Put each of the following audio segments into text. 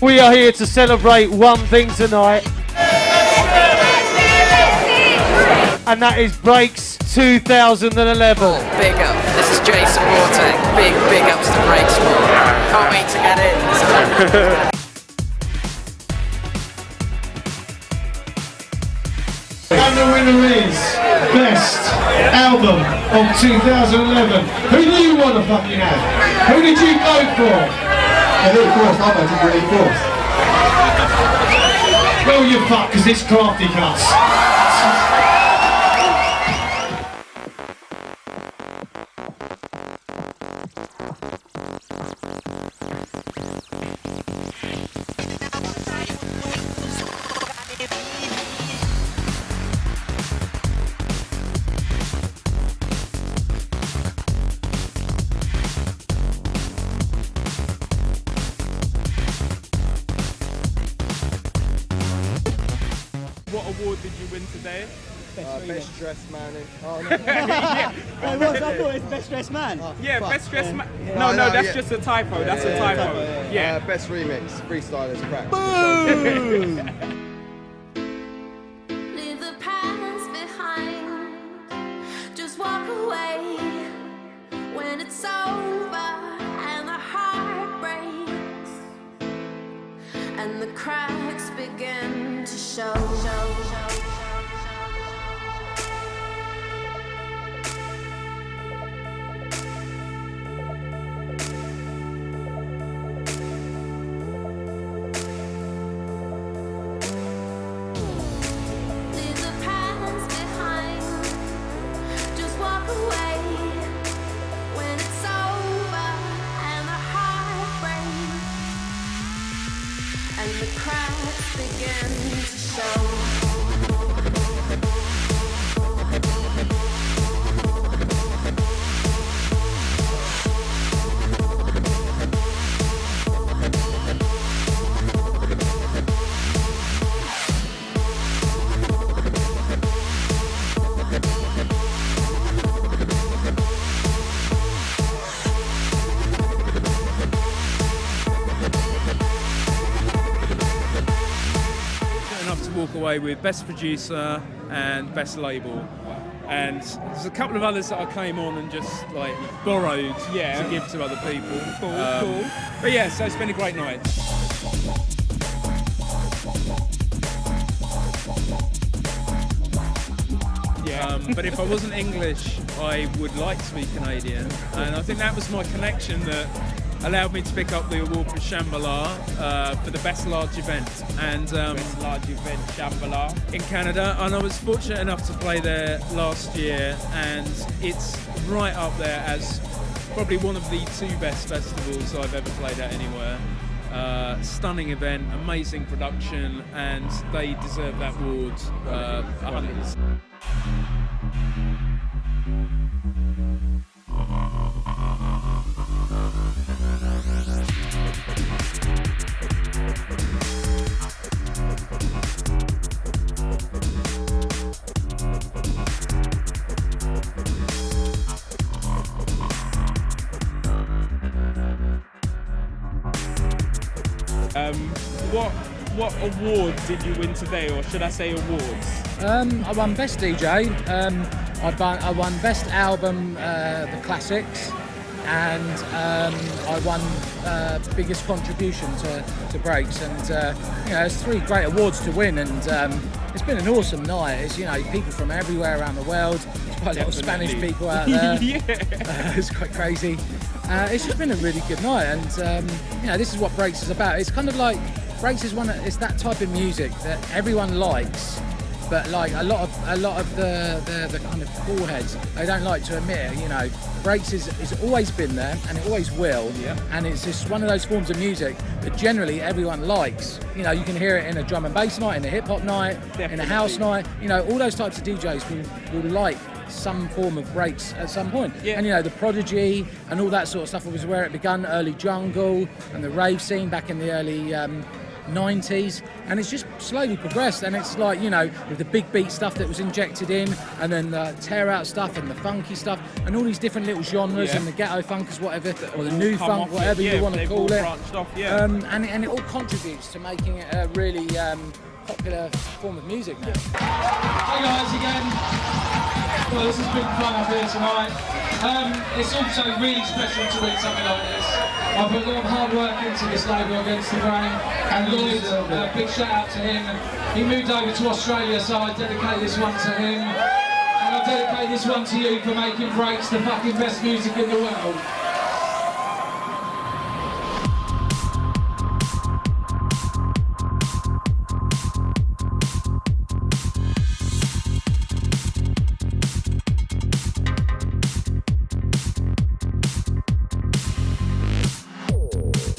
We are here to celebrate one thing tonight, and that is Breaks 2011. Big up. This is Jay supporting. Big ups to Breaks Sport. Can't wait to get in. And the winner is Best Album of 2011. Who do you want to fucking have? Who did you go for? Elite Force, I voted for Elite Force. Well, you fuck, because it's Crafty Cuts. What award did you win today? Best dressed man in. Oh, no. Yeah. I thought it was Best Dressed Man. Yeah, best dressed man. Yeah. No, No, that's yeah. just a typo. That's a typo. Yeah. Best remix, freestylers crack. Leave the past behind. Just walk away when it's over and the heart breaks and the cracks begin to show. Leave the past behind. Just walk away when it's over and the heart breaks and the cracks begin to show. Enough to walk away with best producer and best label, and there's a couple of others that I came on and just like borrowed to give to other people. Cool. But yeah, so it's been a great night. But if I wasn't English, I would like to be Canadian, and I think that was my connection that allowed me to pick up the award for Shambhala for the best large event, and best large event Shambhala in Canada. And I was fortunate enough to play there last year, and it's right up there as probably one of the two best festivals I've ever played at anywhere. Stunning event, amazing production, and they deserve that award 100%. What award did you win today, or should I say awards? I won Best DJ. I won Best Album, the Classics, and I won Biggest Contribution to Breaks. And it's three great awards to win, and it's been an awesome night. It's people from everywhere around the world. There's quite a lot of Spanish people out there. It's quite crazy. It's just been a really good night, and this is what Breaks is about. It's kind of like Breaks is it's that type of music that everyone likes, but like a lot of the kind of cool heads, they don't like to admit it. Breaks is always been there, and it always will. Yeah. And it's just one of those forms of music that generally everyone likes. You can hear it in a drum and bass night, in a hip hop night, in a house night. All those types of DJs will like some form of breaks at some point. Yeah. And the Prodigy and all that sort of stuff was where it began, early jungle and the rave scene back in the early 90s, and it's just slowly progressed. And it's like, you know, with the big beat stuff that was injected in, and then the tear out stuff and the funky stuff, and all these different little genres, and the ghetto funkers, whatever, or the new funk, whatever you want to call it. And it all contributes to making it a really popular form of music now. Hi guys again. Well, this has been fun up here tonight. It's also really special to win something like this. I put a lot of hard work into this label Against the Grain, and Lloyd, big shout out to him. He moved over to Australia, so I dedicate this one to him. And I dedicate this one to you for making Breaks the fucking best music in the world.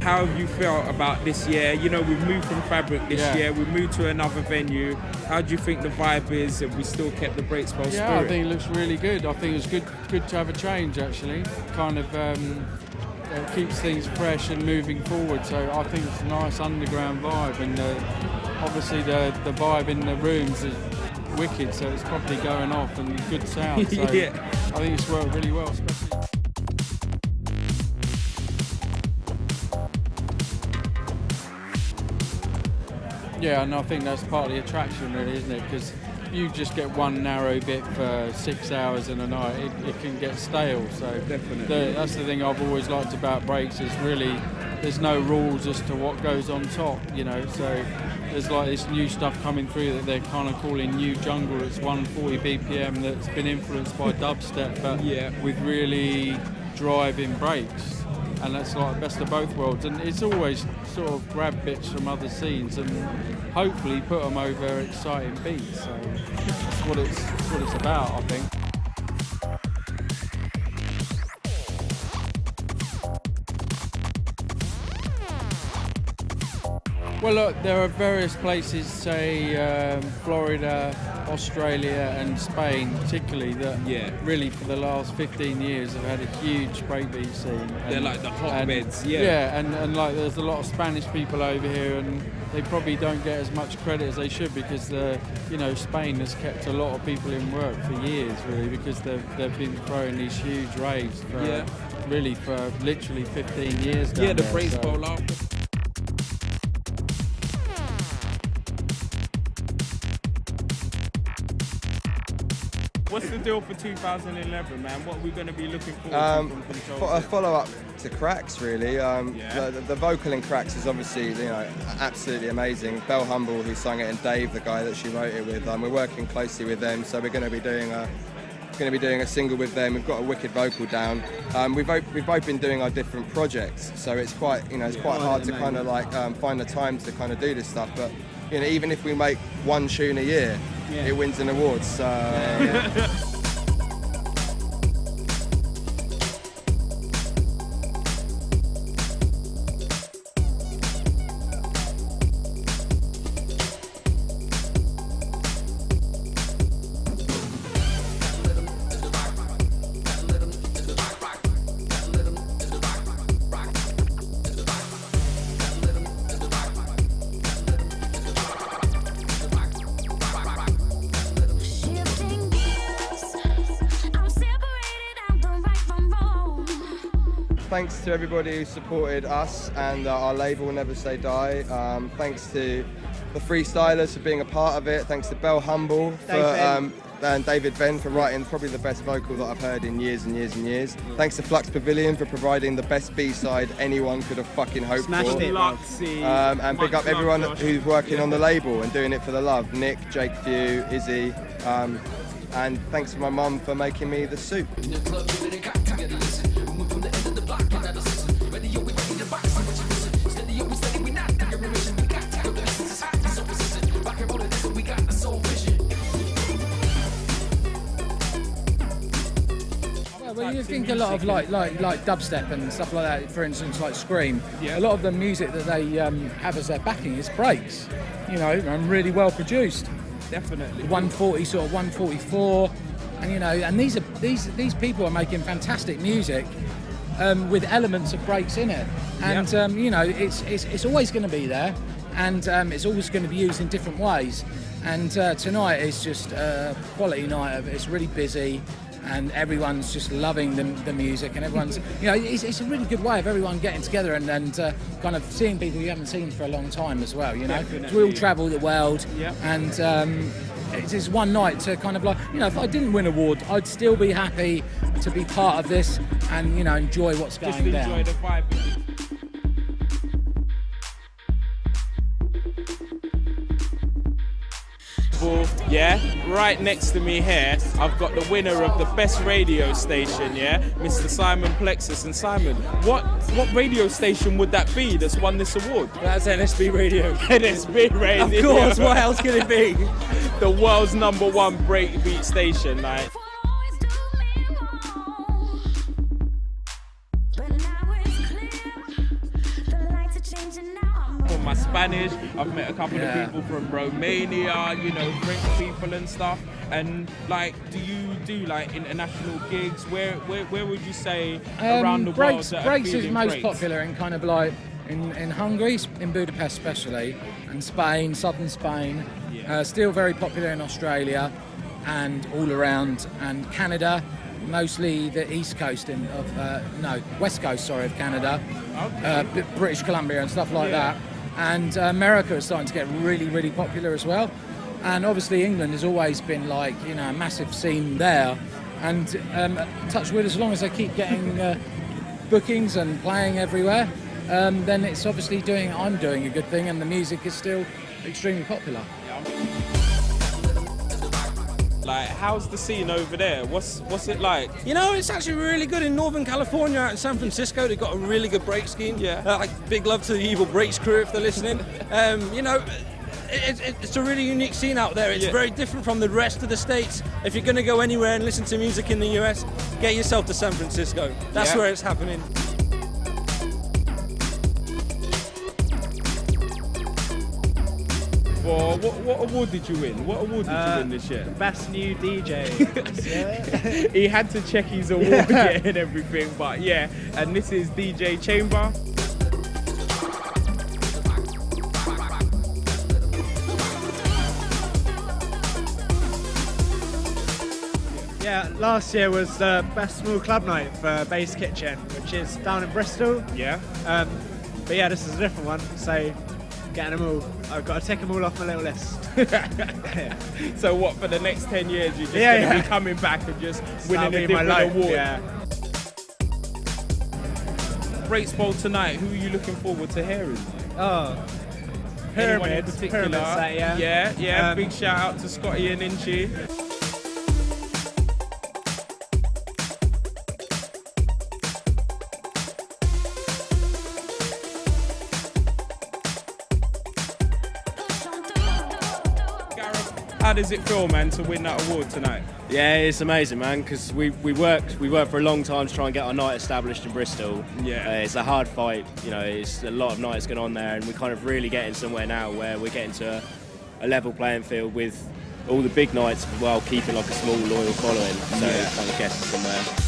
How have you felt about this year? You know, we've moved from Fabric this year, we've moved to another venue. How do you think the vibe is? Have we still kept the Breakspell spirit? Yeah, I think it looks really good. I think it's good to have a change, actually. Kind of keeps things fresh and moving forward. So I think it's a nice underground vibe, and obviously the vibe in the rooms is wicked, so it's probably going off and good sound. So I think it's worked really well, especially. Yeah, and I think that's part of the attraction, really, isn't it? Because you just get one narrow bit for 6 hours in a night, it can get stale. So definitely, that's the thing I've always liked about breaks, is really there's no rules as to what goes on top, you know. So there's like this new stuff coming through that they're kind of calling new jungle. It's 140 BPM that's been influenced by dubstep, but with really driving breaks. And that's like the best of both worlds, and it's always sort of grab bits from other scenes and hopefully put them over exciting beats. So that's what it's about, I think. Well, look, there are various places, say Florida, Australia and Spain particularly, that really for the last 15 years have had a huge breakbeat scene. And, they're like the hotbeds, and like there's a lot of Spanish people over here, and they probably don't get as much credit as they should, because Spain has kept a lot of people in work for years, really, because they've been throwing these huge raves for really for literally 15 years down the there, Breakspell after. What's the deal for 2011, man? What are we going to be looking forward to from Control? A follow-up to Cracks, really. The vocal in Cracks is obviously, absolutely amazing. Belle Humble, who sang it, and Dave, the guy that she wrote it with. We're working closely with them, so we're going to be doing a single with them. We've got a wicked vocal down. We've both been doing our different projects, so it's quite hard to kind of find the time to kind of do this stuff. But even if we make one tune a year, it wins an award. So. Thanks to everybody who supported us and our label Never Say Die. Thanks to the Freestylers for being a part of it. Thanks to Belle Humble and David Venn for writing probably the best vocal that I've heard in years and years and years. Thanks to Flux Pavilion for providing the best B-side anyone could have fucking hoped for. And big up everyone who's working on the label and doing it for the love. Nick, Jake Few, Izzy, and thanks to my mum for making me the soup. Well, you think a lot of like dubstep and stuff like that, for instance, like Scream. A lot of the music that they have as their backing is breaks, and really well produced. Definitely. 140, sort of 144, and these people are making fantastic music with elements of breaks in it, and it's always going to be there. and it's always going to be used in different ways. And tonight is just a quality night. It's really busy, and everyone's just loving the music, and everyone's, it's a really good way of everyone getting together and kind of seeing people you haven't seen for a long time as well, Definitely. We all travel the world, Yep. and it's just one night to kind of like, if I didn't win an award, I'd still be happy to be part of this and, enjoy what's Just going enjoy down. the vibe. Yeah, right next to me here, I've got the winner of the best radio station, yeah, Mr. Simon Plexus. And Simon, what radio station would that be that's won this award? That's NSB Radio. NSB Radio. Of course, what else can it be? The world's #1 breakbeat station, like. From my Spanish, I've met a couple of people from Romania, French people and stuff. And like, do you do like international gigs? Where would you say around the world that are Breaks is feeling most breaks? popular in kind of like in Hungary, in Budapest especially, and Spain, southern Spain. Yeah. Still very popular in Australia and all around, and Canada, mostly the east coast west coast, of Canada, Okay. British Columbia and stuff like Yeah. that. And America is starting to get really, really popular as well. And obviously England has always been like, a massive scene there. And touch wood, as long as they keep getting bookings and playing everywhere, then it's obviously I'm doing a good thing, and the music is still extremely popular. Like, how's the scene over there? What's it like? It's actually really good in Northern California, out in San Francisco. They've got a really good break scheme. Yeah. Big love to the Evil Breaks crew if they're listening. It's a really unique scene out there. It's very different from the rest of the States. If you're going to go anywhere and listen to music in the US, get yourself to San Francisco. That's where it's happening. Well, what award did you win? What award did you win this year? Best new DJ. He had to check his award and everything, but yeah. And this is DJ Chamber. Yeah, last year was the best small club night for Bass Kitchen, which is down in Bristol. Yeah. But yeah, this is a different one, so getting them all. I've got to tick them all off my little list. So what, for the next 10 years you're just Yeah, going to yeah. be coming back and just That'll winning a be my different life, award? yeah. Breaks Bowl tonight, who are you looking forward to hearing? Oh, Anyone in Pyramids, particular? Pyramids set, yeah. Yeah. Big shout out to Scotty and Inchi. How does it feel, man, to win that award tonight? Yeah, it's amazing, man, because we worked for a long time to try and get our night established in Bristol. Yeah. It's a hard fight, it's a lot of nights going on there, and we're kind of really getting somewhere now where we're getting to a level playing field with all the big nights while keeping like a small loyal following. So it kind of gets us somewhere.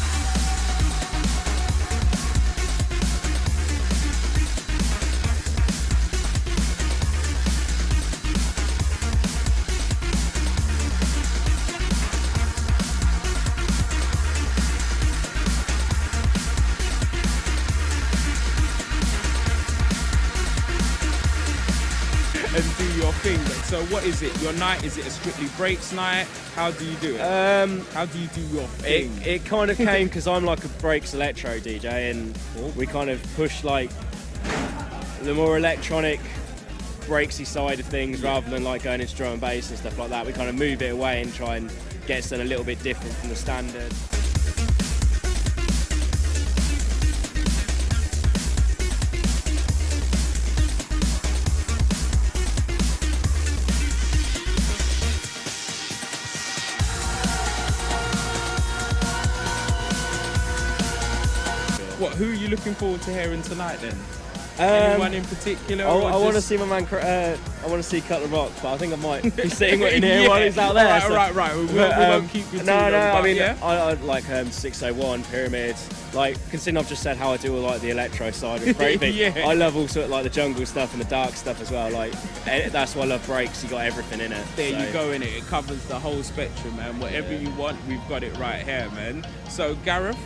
And do your thing. So what is it? Your night, is it a strictly breaks night? How do you do it? How do you do your thing? It kind of came because I'm like a breaks electro DJ, and we kind of push like the more electronic breaksy side of things rather than like going into drum and bass and stuff like that. We kind of move it away and try and get something a little bit different from the standard. What? Who are you looking forward to hearing tonight then? Anyone in particular? I want to see my man. I want to see Cutler Rock, but I think I might be sitting in here while he's out there. Right. We won't keep you too long. I mean, yeah? I like 601 Pyramid. Like, considering I've just said how I do all like the electro side of breakbeat, Yeah. I love also like the jungle stuff and the dark stuff as well. Like, that's why I love breaks. You got everything in it. There you go, innit? It covers the whole spectrum, man. Whatever you want, we've got it right here, man. So, Gareth,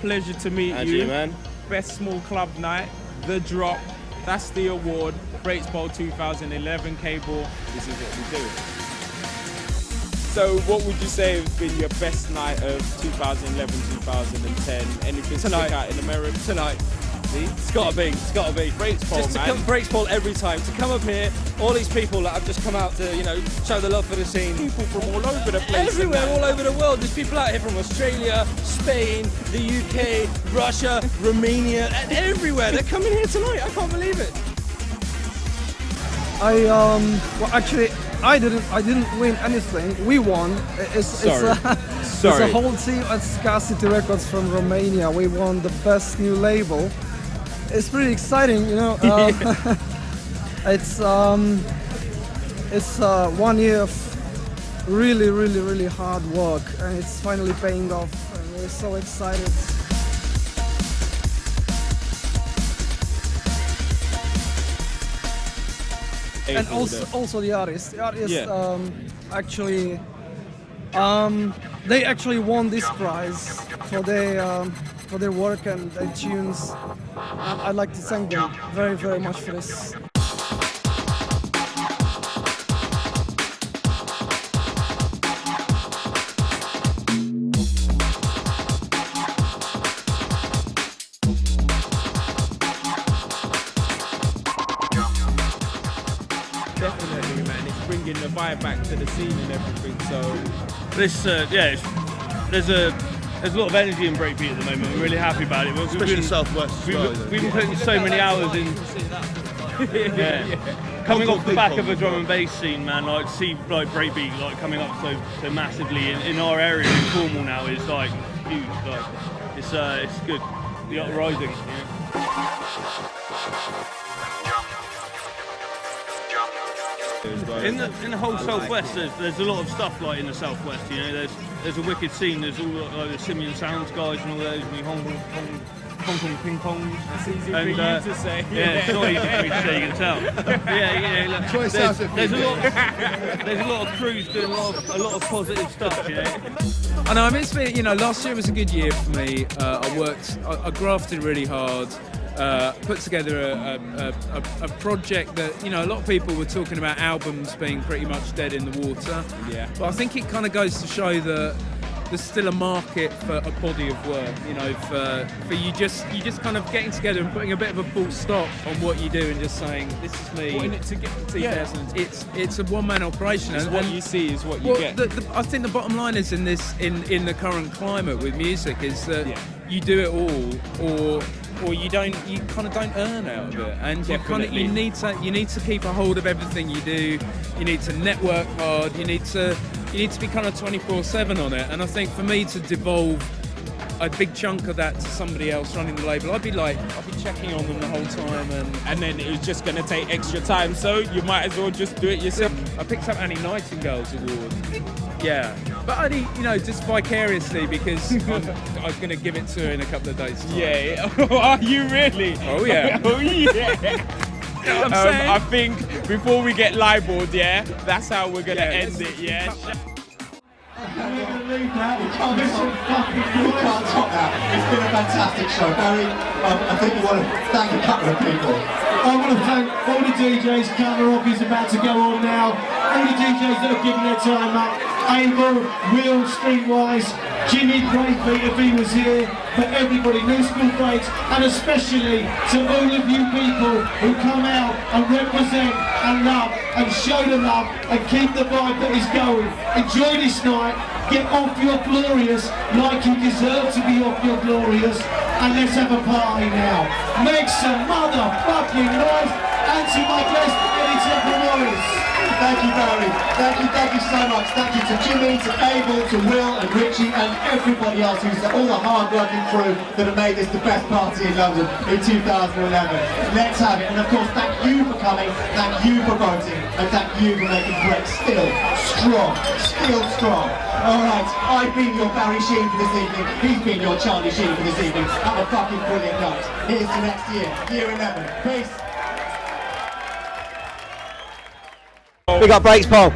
pleasure to meet And you. you, man. Best small club night, The Drop. That's the award. Breaks Bowl 2011 cable. This is what we do. So, what would you say has been your best night of 2011, 2010? Anything stick out in America? Tonight. See? It's gotta be. Breaks Bowl, Just to man. come Breaks Bowl every time. To come up here, all these people that have just come out to, show the love for the scene. People from all over the place. Everywhere, all over the world. There's people out here from Australia, Spain, the UK, Russia, Romania, and everywhere. They're coming here tonight. I can't believe it. I didn't win anything. We won. It's a whole team at Scarcity Records from Romania. We won the best new label. It's pretty exciting, It's 1 year of really hard work, and it's finally paying off. And we're so excited. And also the artists. They actually won this prize for their work and their tunes. I'd like to thank them very much for this. Definitely, man. It's bringing the vibe back to the scene and everything. So, this, there's a lot of energy in breakbeat at the moment. We're really happy about it. Especially in Southwest as well. We've been putting so many hours in. Coming off the back of a drum and bass scene, man, like to see like breakbeat like coming up so massively in our area in Cornwall now is like huge. Like it's good. The uprising. In the whole Southwest, there's a lot of stuff like in the Southwest. There's a wicked scene. There's all like the Simian Sounds guys and all those, and the Hong Kong ping pongs. That's easy for you to say. Yeah, it's not easy for me to say. You can tell. There's a lot of crews doing a lot of positive stuff. I know. I mean, it's been, last year was a good year for me. I grafted really hard. Put together a project that a lot of people were talking about albums being pretty much dead in the water. Yeah. But I think it kind of goes to show that there's still a market for a body of work. For you just kind of getting together and putting a bit of a full stop on what you do and just saying, this is me. Putting it together. Yeah. It's a one-man operation. And what you see is what you get. I think the bottom line is in the current climate with music is that you do it all or you kind of don't earn out of it, and you need to keep a hold of everything you do. You need to network hard. You need to be kind of 24/7 on it. And I think for me to devolve a big chunk of that to somebody else running the label, I'd be checking on them the whole time, and then it was just going to take extra time. So you might as well just do it yourself. I picked up Annie Nightingale's award. Yeah, but only just vicariously because I was going to give it to her in a couple of days' time. Yeah. Are you really? Oh yeah. Oh yeah. I think before we get libeled, that's how we're going to end it. Yeah. We're going to leave now. You can't top that. It's been a fantastic show. Barry, I think you want to thank a couple of people. I want to thank all the DJs. Cutler Rock is about to go on now. All the DJs that have given their time up. Abel, Will, Streetwise, Jimmy Breakbeat if he was here, for everybody, New School Breaks, and especially to all of you people who come out and represent and love and show the love and keep the vibe that is going. Enjoy this night, get off your glorious like you deserve to be off your glorious, and let's have a party now. Make some motherfucking noise, and to my guest, Eddie Temple Morris. Thank you, Barry. Thank you so much. Thank you to Jimmy, to Abel, to Will and Richie and everybody else who's all the hard-working crew that have made this the best party in London in 2011. Let's have it. And of course, thank you for coming, thank you for voting, and thank you for making Break still strong. Alright, I've been your Barry Sheen for this evening, he's been your Charlie Sheen for this evening. Have a fucking brilliant night. Here's to next year, year 11. Peace. Big up Breaks, Paul.